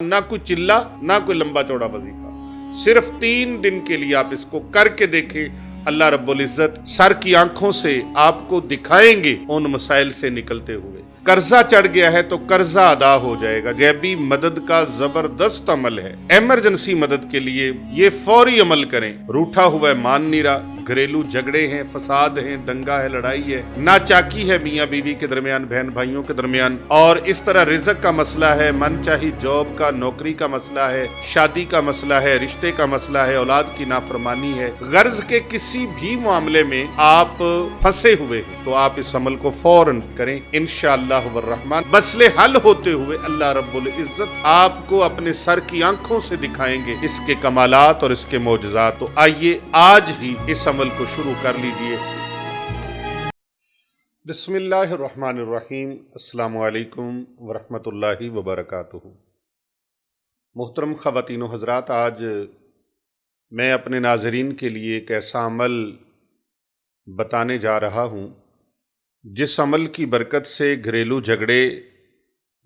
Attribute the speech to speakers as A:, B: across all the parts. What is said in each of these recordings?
A: نہ کوئی چلا نہ کوئی لمبا چوڑا وظیفہ، صرف 3 دن کے لیے آپ اس کو کر کے دیکھیں، اللہ رب العزت سر کی آنکھوں سے آپ کو دکھائیں گے ان مسائل سے نکلتے ہوئے۔ قرضہ چڑھ گیا ہے تو قرضہ ادا ہو جائے گا۔ غیبی مدد کا زبردست عمل ہے، ایمرجنسی مدد کے لیے یہ فوری عمل کریں۔ روٹھا ہوا ہے مان نہیں رہا، گھریلو جھگڑے ہیں، فساد ہیں، دنگا ہے، لڑائی ہے، ناچاکی ہے میاں بیوی کے درمیان، بہن بھائیوں کے درمیان، اور اس طرح رزق کا مسئلہ ہے، من چاہی جاب کا، نوکری کا مسئلہ ہے، شادی کا مسئلہ ہے، رشتے کا مسئلہ ہے، اولاد کی نافرمانی ہے، غرض کے کسی بھی معاملے میں آپ پھنسے ہوئے ہیں تو آپ اس عمل کو فوراً کریں، انشاءاللہ الرحمن مسئلے حل ہوتے ہوئے اللہ رب العزت آپ کو اپنے سر کی آنکھوں سے دکھائیں گے اس کے کمالات اور اس کے معجزات۔ تو آئیے آج ہی اس عمل کو شروع کر لیجئے۔ بسم اللہ الرحمن الرحیم۔ السلام علیکم ورحمۃ اللہ وبرکاتہ۔ محترم خواتین و حضرات، آج میں اپنے ناظرین کے لیے ایک ایسا عمل بتانے جا رہا ہوں جس عمل کی برکت سے گھریلو جھگڑے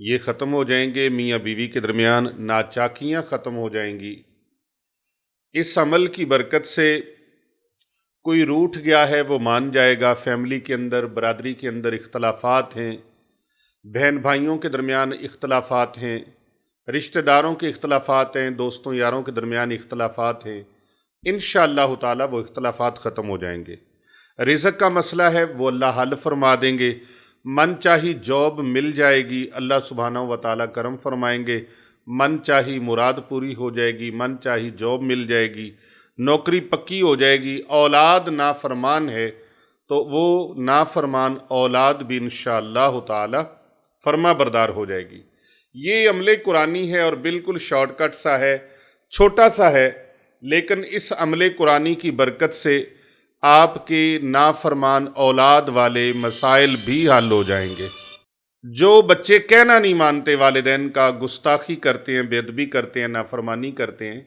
A: یہ ختم ہو جائیں گے، میاں بیوی کے درمیان ناچاکیاں ختم ہو جائیں گی۔ اس عمل کی برکت سے کوئی روٹھ گیا ہے وہ مان جائے گا، فیملی کے اندر، برادری کے اندر اختلافات ہیں، بہن بھائیوں کے درمیان اختلافات ہیں، رشتہ داروں کے اختلافات ہیں، دوستوں یاروں کے درمیان اختلافات ہیں، انشاءاللہ تعالی وہ اختلافات ختم ہو جائیں گے۔ رزق کا مسئلہ ہے وہ اللہ حل فرما دیں گے، من چاہی جاب مل جائے گی، اللہ سبحانہ و تعالی کرم فرمائیں گے، من چاہی مراد پوری ہو جائے گی، من چاہی جاب مل جائے گی، نوکری پکی ہو جائے گی۔ اولاد نافرمان ہے تو وہ نافرمان اولاد بھی انشاءاللہ تعالی فرما بردار ہو جائے گی۔ یہ عمل قرآنی ہے اور بالکل شارٹ کٹ سا ہے، چھوٹا سا ہے، لیکن اس عمل قرآنی کی برکت سے آپ کے نافرمان اولاد والے مسائل بھی حل ہو جائیں گے۔ جو بچے کہنا نہیں مانتے، والدین کا گستاخی کرتے ہیں، بے ادبی کرتے ہیں، نافرمانی کرتے ہیں،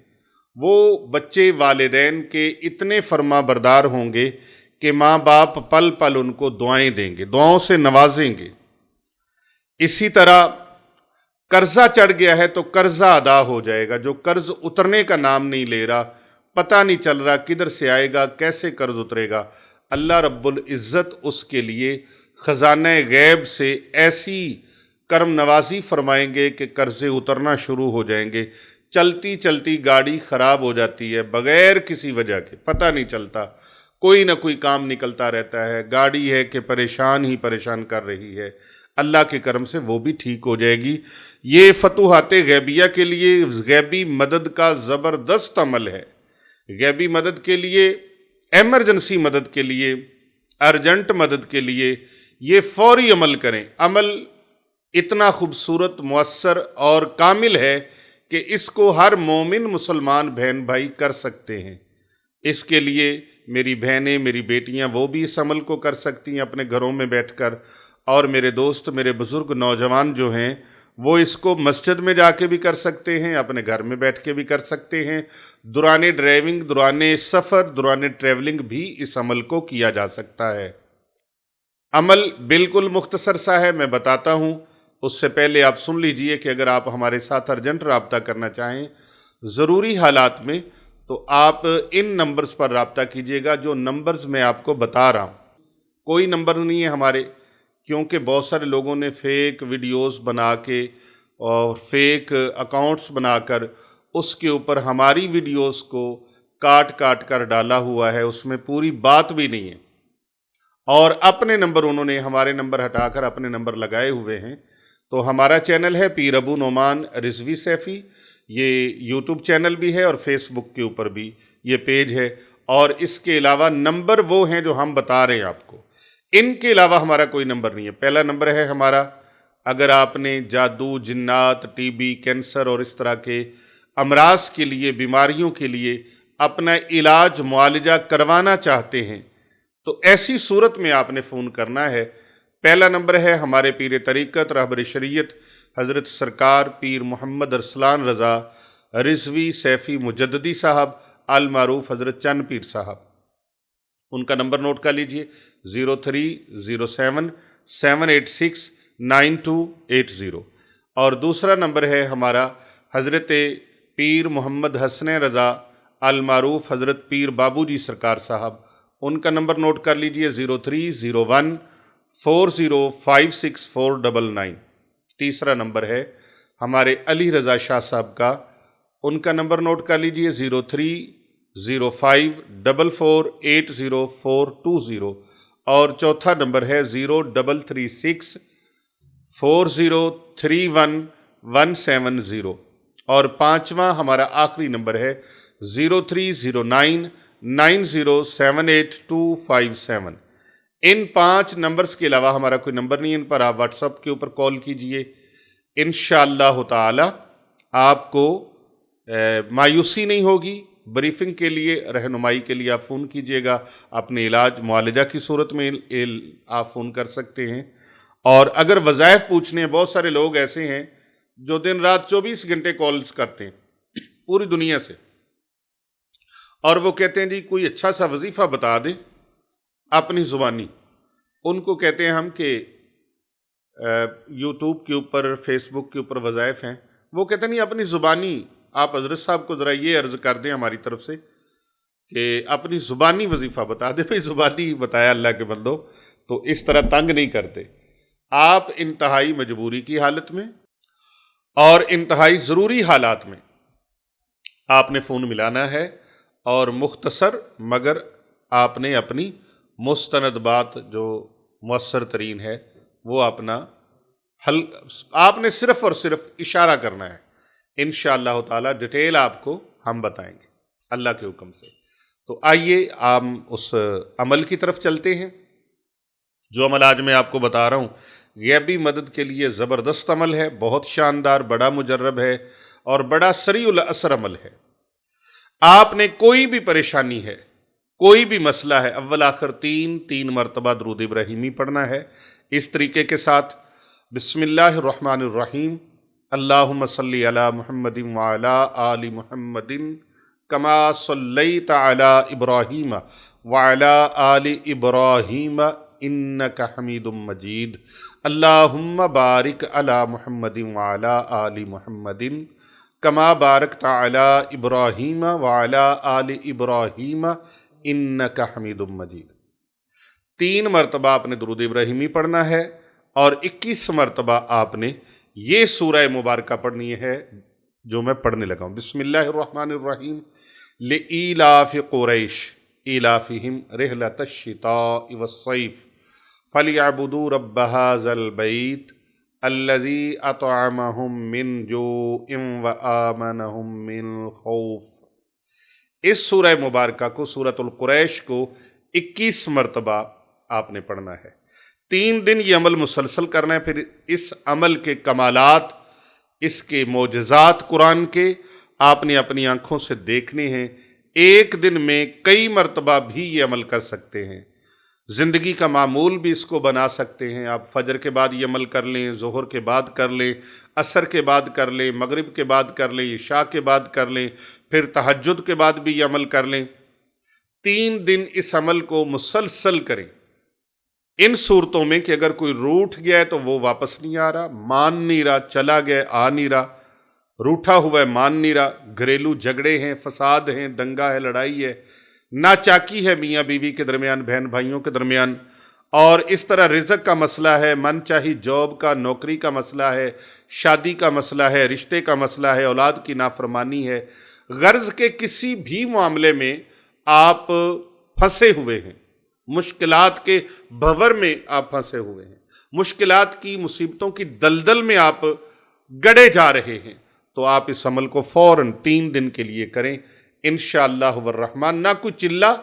A: وہ بچے والدین کے اتنے فرما بردار ہوں گے کہ ماں باپ پل پل ان کو دعائیں دیں گے، دعاؤں سے نوازیں گے۔ اسی طرح قرضہ چڑھ گیا ہے تو قرضہ ادا ہو جائے گا۔ جو قرض اترنے کا نام نہیں لے رہا، پتہ نہیں چل رہا کدھر سے آئے گا، کیسے قرض اترے گا، اللہ رب العزت اس کے لیے خزانہ غیب سے ایسی کرم نوازی فرمائیں گے کہ قرضے اترنا شروع ہو جائیں گے۔ چلتی چلتی گاڑی خراب ہو جاتی ہے بغیر کسی وجہ کے، پتہ نہیں چلتا، کوئی نہ کوئی کام نکلتا رہتا ہے، گاڑی ہے کہ پریشان ہی پریشان کر رہی ہے، اللہ کے کرم سے وہ بھی ٹھیک ہو جائے گی۔ یہ فتوحات غیبیہ کے لیے غیبی مدد کا زبردست عمل ہے۔ غیبی مدد کے لیے، ایمرجنسی مدد کے لیے، ارجنٹ مدد کے لیے یہ فوری عمل کریں۔ عمل اتنا خوبصورت، مؤثر اور کامل ہے کہ اس کو ہر مومن مسلمان بہن بھائی کر سکتے ہیں۔ اس کے لیے میری بہنیں، میری بیٹیاں وہ بھی اس عمل کو کر سکتی ہیں اپنے گھروں میں بیٹھ کر، اور میرے دوست، میرے بزرگ نوجوان جو ہیں وہ اس کو مسجد میں جا کے بھی کر سکتے ہیں، اپنے گھر میں بیٹھ کے بھی کر سکتے ہیں۔ دوران ڈرائیونگ، دوران سفر، دوران ٹریولنگ بھی اس عمل کو کیا جا سکتا ہے۔ عمل بالکل مختصر سا ہے، میں بتاتا ہوں۔ اس سے پہلے آپ سن لیجئے کہ اگر آپ ہمارے ساتھ ارجنٹ رابطہ کرنا چاہیں ضروری حالات میں تو آپ ان نمبرز پر رابطہ کیجئے گا جو نمبرز میں آپ کو بتا رہا ہوں۔ کوئی نمبر نہیں ہے ہمارے، کیونکہ بہت سارے لوگوں نے فیک ویڈیوز بنا کے اور فیک اکاؤنٹس بنا کر اس کے اوپر ہماری ویڈیوز کو کاٹ کاٹ کر ڈالا ہوا ہے، اس میں پوری بات بھی نہیں ہے، اور اپنے نمبر انہوں نے ہمارے نمبر ہٹا کر اپنے نمبر لگائے ہوئے ہیں۔ تو ہمارا چینل ہے پیر ابو نعمان رضوی سیفی، یہ یوٹیوب چینل بھی ہے اور فیس بک کے اوپر بھی یہ پیج ہے، اور اس کے علاوہ نمبر وہ ہیں جو ہم بتا رہے ہیں آپ کو، ان کے علاوہ ہمارا کوئی نمبر نہیں ہے۔ پہلا نمبر ہے ہمارا، اگر آپ نے جادو، جنات، ٹی بی، کینسر اور اس طرح کے امراض کے لیے، بیماریوں کے لیے اپنا علاج معالجہ کروانا چاہتے ہیں تو ایسی صورت میں آپ نے فون کرنا ہے۔ پہلا نمبر ہے ہمارے پیر طریقت، رہبر شریعت حضرت سرکار پیر محمد ارسلان رضا رضوی سیفی مجددی صاحب، المعروف حضرت چند پیر صاحب، ان کا نمبر نوٹ کر لیجئے 0307-786-9280۔ اور دوسرا نمبر ہے ہمارا حضرت پیر محمد حسن رضا المعروف حضرت پیر بابو جی سرکار صاحب، ان کا نمبر نوٹ کر لیجئے 030140564999۔ تیسرا نمبر ہے ہمارے علی رضا شاہ صاحب کا، ان کا نمبر نوٹ کر لیجئے 030544804220، اور چوتھا نمبر ہے 0336403170، اور پانچواں ہمارا آخری نمبر ہے 0309907827۔ ان 5 نمبرز کے علاوہ ہمارا کوئی نمبر نہیں، ان پر آپ واٹس ایپ کے اوپر کال کیجئے۔ انشاءاللہ تعالی آپ کو مایوسی نہیں ہوگی۔ بریفنگ کے لیے، رہنمائی کے لیے آپ فون کیجئے گا، اپنے علاج معالجہ کی صورت میں آپ فون کر سکتے ہیں۔ اور اگر وظائف پوچھنے ہیں، بہت سارے لوگ ایسے ہیں جو دن رات 24 گھنٹے کالز کرتے ہیں پوری دنیا سے، اور وہ کہتے ہیں جی کوئی اچھا سا وظیفہ بتا دیں اپنی زبانی۔ ان کو کہتے ہیں ہم کہ یوٹیوب کے اوپر، فیس بک کے اوپر وظائف ہیں، وہ کہتے ہیں نہیں اپنی زبانی آپ حضرت صاحب کو ذرا یہ عرض کر دیں ہماری طرف سے کہ اپنی زبانی وظیفہ بتا دیں۔ بھائی زبانی بتایا اللہ کے بندو، تو اس طرح تنگ نہیں کرتے۔ آپ انتہائی مجبوری کی حالت میں اور انتہائی ضروری حالات میں آپ نے فون ملانا ہے، اور مختصر مگر آپ نے اپنی مستند بات جو مؤثر ترین ہے وہ اپنا حل، آپ نے صرف اور صرف اشارہ کرنا ہے۔ انشاءاللہ تعالی ڈیٹیل آپ کو ہم بتائیں گے اللہ کے حکم سے۔ تو آئیے ہم اس عمل کی طرف چلتے ہیں۔ جو عمل آج میں آپ کو بتا رہا ہوں غیبی مدد کے لیے زبردست عمل ہے، بہت شاندار، بڑا مجرب ہے اور بڑا سریع الاثر عمل ہے۔ آپ نے کوئی بھی پریشانی ہے، کوئی بھی مسئلہ ہے، اول آخر تین مرتبہ درود ابراہیمی پڑھنا ہے اس طریقے کے ساتھ: بسم اللہ الرحمن الرحیم، اللہم صلی علی محمد وعلی آل محمد کما صلیت علی ابراہیم وعلی آل ابراہیم انک حمید مجید، اللہم بارک علی محمد وعلی آل محمد کما بارکت علی ابراہیم وعلی آل ابراہیم انک حمید مجید۔ 3 مرتبہ آپ نے درود ابراہیمی پڑھنا ہے، اور 21 مرتبہ آپ نے یہ سورہ مبارکہ پڑھنی ہے جو میں پڑھنے لگا ہوں۔ بسم اللہ الرحمن الرحیم، لإیلاف قریش ایلافہم رحلۃ الشتاء والصیف فلیعبدوا رب ھذا البیت الذی اطعمہم من جوع وآمنہم من خوف۔ اس سورہ مبارکہ کو، سورۃ القریش کو 21 مرتبہ آپ نے پڑھنا ہے۔ 3 دن یہ عمل مسلسل کرنا ہے، پھر اس عمل کے کمالات، اس کے معجزات قرآن کے آپ نے اپنی آنکھوں سے دیکھنے ہیں۔ ایک دن میں کئی مرتبہ بھی یہ عمل کر سکتے ہیں، زندگی کا معمول بھی اس کو بنا سکتے ہیں۔ آپ فجر کے بعد یہ عمل کر لیں، ظہر کے بعد کر لیں، عصر کے بعد کر لیں، مغرب کے بعد کر لیں، عشاء کے بعد کر لیں، پھر تہجد کے بعد بھی یہ عمل کر لیں۔ 3 دن اس عمل کو مسلسل کریں۔ ان صورتوں میں کہ اگر کوئی روٹھ گیا ہے تو وہ واپس نہیں آ رہا، مان نہیں رہا، چلا گیا آ نہیں رہا، روٹھا ہوا ہے مان نہیں رہا، گھریلو جھگڑے ہیں، فساد ہیں، دنگا ہے، لڑائی ہے، ناچاکی ہے میاں بیوی کے درمیان، بہن بھائیوں کے درمیان، اور اس طرح رزق کا مسئلہ ہے، من چاہی جاب کا، نوکری کا مسئلہ ہے، شادی کا مسئلہ ہے، رشتے کا مسئلہ ہے، اولاد کی نافرمانی ہے، غرض کے کسی بھی معاملے میں آپ پھنسے ہوئے ہیں، مشکلات کے بھور میں آپ پھنسے ہوئے ہیں، مشکلات کی، مصیبتوں کی دلدل میں آپ گڑے جا رہے ہیں، تو آپ اس عمل کو فوراً 3 دن کے لیے کریں انشاءاللہ والرحمن۔ نہ کوئی چلہ،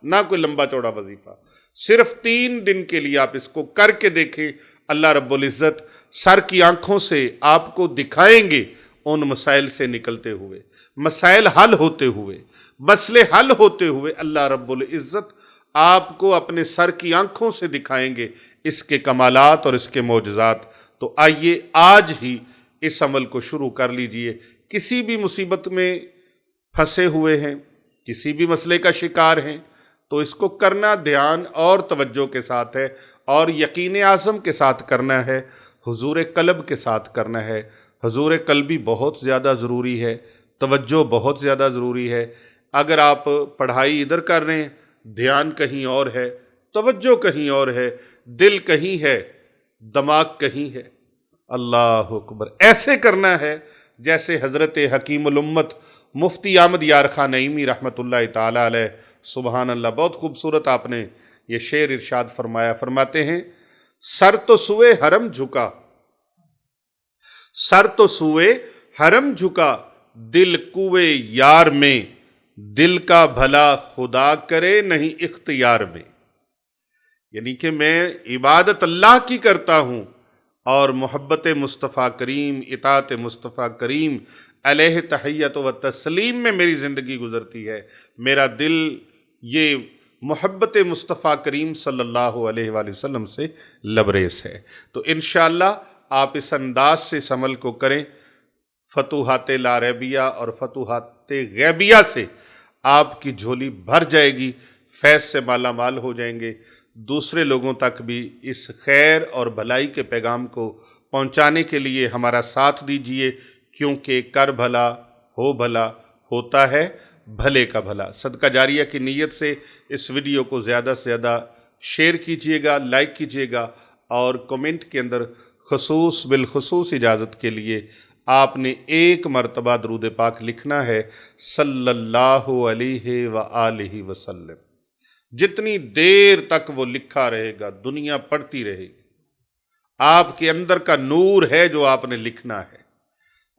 A: نہ کوئی لمبا چوڑا وظیفہ، صرف 3 دن کے لیے آپ اس کو کر کے دیکھیں۔ اللہ رب العزت سر کی آنکھوں سے آپ کو دکھائیں گے ان مسائل سے نکلتے ہوئے، مسائل حل ہوتے ہوئے، مسئلے حل ہوتے ہوئے اللہ رب العزت آپ کو اپنے سر کی آنکھوں سے دکھائیں گے اس کے کمالات اور اس کے معجزات۔ تو آئیے آج ہی اس عمل کو شروع کر لیجئے۔ کسی بھی مصیبت میں پھنسے ہوئے ہیں، کسی بھی مسئلے کا شکار ہیں، تو اس کو کرنا دھیان اور توجہ کے ساتھ ہے، اور یقین عظم کے ساتھ کرنا ہے، حضور قلب کے ساتھ کرنا ہے، حضور قلبی بہت زیادہ ضروری ہے، توجہ بہت زیادہ ضروری ہے۔ اگر آپ پڑھائی ادھر کر رہے ہیں، دھیان کہیں اور ہے، توجہ کہیں اور ہے، دل کہیں ہے، دماغ کہیں ہے، اللہ اکبر، ایسے کرنا ہے جیسے حضرت حکیم الامت مفتی احمد یار خان نعیمی رحمۃ اللہ تعالی علیہ، سبحان اللہ، بہت خوبصورت آپ نے یہ شعر ارشاد فرمایا، فرماتے ہیں سر تو سوئے حرم جھکا، سر تو سوئے حرم جھکا، دل کوئے یار میں، دل کا بھلا خدا کرے نہیں اختیار میں۔ یعنی کہ میں عبادت اللہ کی کرتا ہوں اور محبت مصطفیٰ کریم، اطاعت مصطفیٰ کریم علیہ تحیت و تسلیم میں میری زندگی گزرتی ہے، میرا دل یہ محبت مصطفیٰ کریم صلی اللہ علیہ وآلہ وسلم سے لبریز ہے۔ تو انشاءاللہ آپ اس انداز سے اس عمل کو کریں، فتوحات لا ریبیہ اور فتوحات غیبیہ سے آپ کی جھولی بھر جائے گی، فیض سے مالا مال ہو جائیں گے۔ دوسرے لوگوں تک بھی اس خیر اور بھلائی کے پیغام کو پہنچانے کے لیے ہمارا ساتھ دیجئے، کیونکہ کر بھلا ہو بھلا ہوتا ہے بھلے کا بھلا۔ صدقہ جاریہ کی نیت سے اس ویڈیو کو زیادہ سے زیادہ شیئر کیجئے گا، لائک کیجئے گا، اور کومنٹ کے اندر بالخصوص اجازت کے لیے آپ نے ایک مرتبہ درود پاک لکھنا ہے صلی اللہ علیہ وآلہ وسلم۔ جتنی دیر تک وہ لکھا رہے گا دنیا پڑھتی رہے گی، آپ کے اندر کا نور ہے جو آپ نے لکھنا ہے،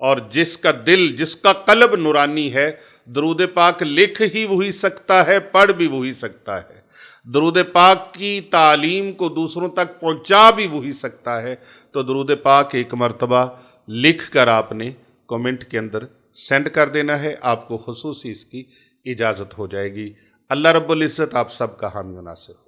A: اور جس کا دل، جس کا قلب نورانی ہے، درود پاک لکھ ہی وہی سکتا ہے، پڑھ بھی وہی سکتا ہے، درود پاک کی تعلیم کو دوسروں تک پہنچا بھی وہی سکتا ہے۔ تو درود پاک ایک مرتبہ لکھ کر آپ نے کومنٹ کے اندر سینڈ کر دینا ہے، آپ کو خصوصی اس کی اجازت ہو جائے گی۔ اللہ رب العزت آپ سب کا حامی و ناصر ہو۔